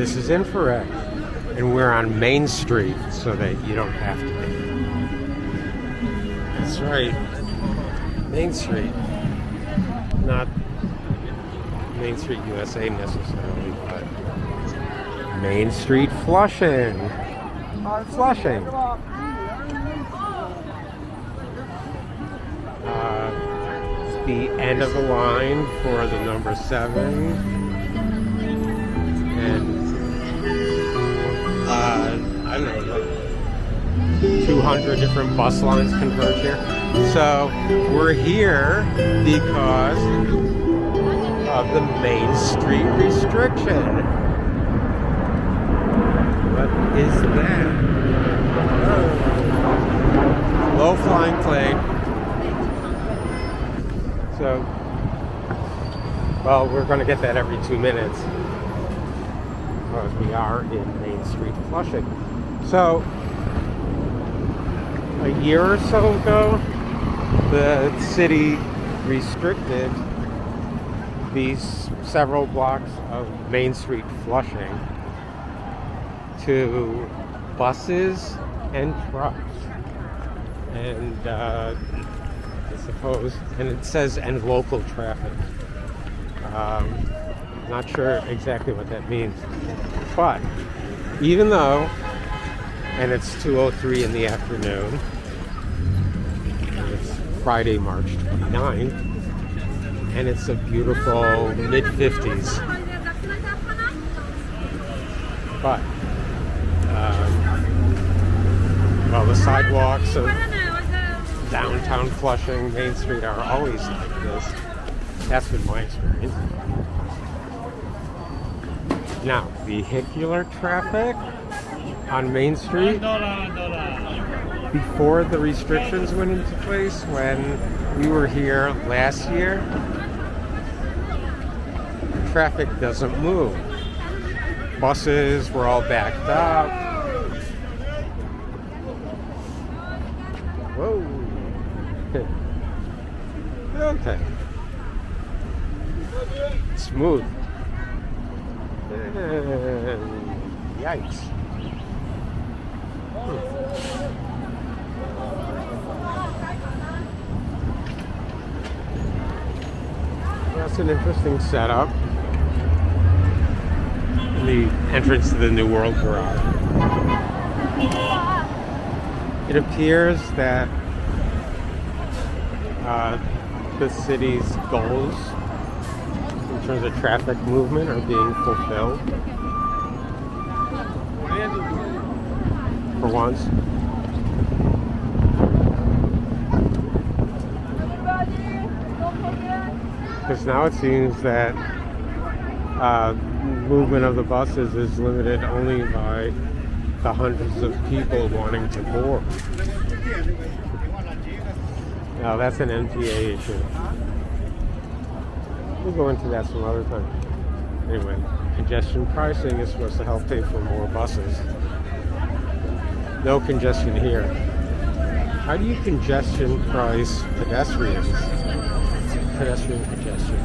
This is infrared, and we're on Main Street so that you don't have to be. That's right, Main Street, not Main Street USA necessarily, but Main Street Flushing. Flushing. It's the end of the line for the number 7. And I don't know, like 200 different bus lines converge here. So we're here because of the Main Street restriction. What is that? Oh. Low flying plane. So, well, we're going to get that every 2 minutes because we are in Main Street Flushing. So, a year or so ago, the city restricted these several blocks of Main Street Flushing to buses and trucks. And I suppose, and it says, and local traffic. Not sure exactly what that means. But even though, and it's 2:03 in the afternoon, it's Friday, March 29th, and it's a beautiful mid-50s. But, well, the sidewalks of downtown Flushing, Main Street are always like this. That's been my experience. Now, vehicular traffic on Main Street, before the restrictions went into place, when we were here last year, traffic doesn't move. Buses were all backed up. Whoa. Okay. Smooth. And yikes. That's an interesting setup. The entrance to the New World Borough. It appears that the city's goals in terms of traffic movement are being fulfilled for once. Because now it seems that movement of the buses is limited only by the hundreds of people wanting to board. Now that's an MTA issue. We'll go into that some other time. Anyway, congestion pricing is supposed to help pay for more buses. No congestion here. How do you congestion price pedestrians? Pedestrian congestion.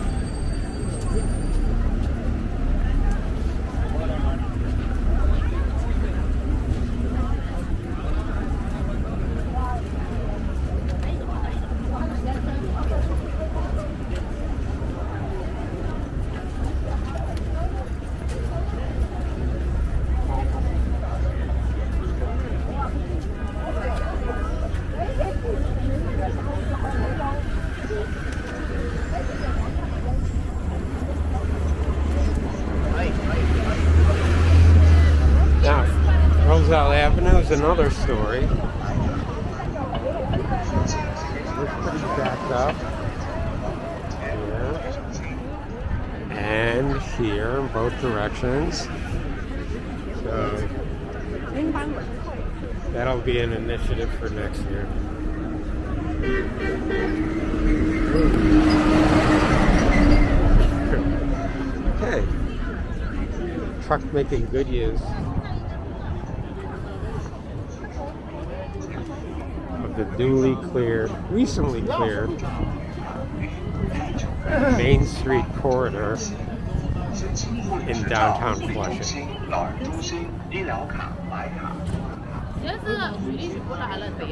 Roosevelt Avenue is another story. It's pretty backed up. Yeah. And here in both directions. So that'll be an initiative for next year. Okay. Truck making good use the recently cleared Main Street corridor in downtown Flushing.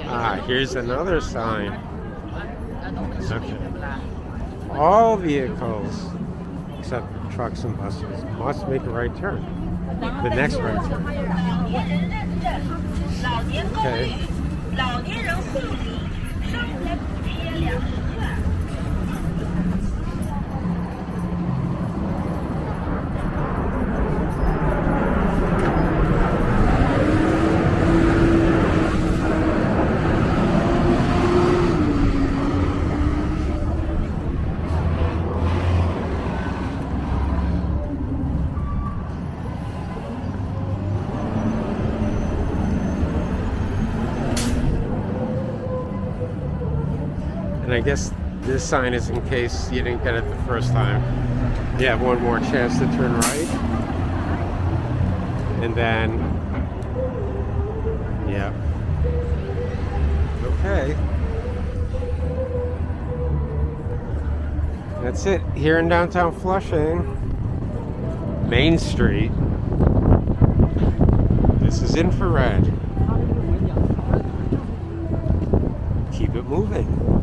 Ah, here's another sign. Okay. All vehicles, except trucks and buses, must make a right turn. The next right turn. Okay. And I guess this sign is in case you didn't get it the first time. You have one more chance to turn right. And then, yeah. Okay. That's it. Here in downtown Flushing, Main Street. This is infrared. Keep it moving.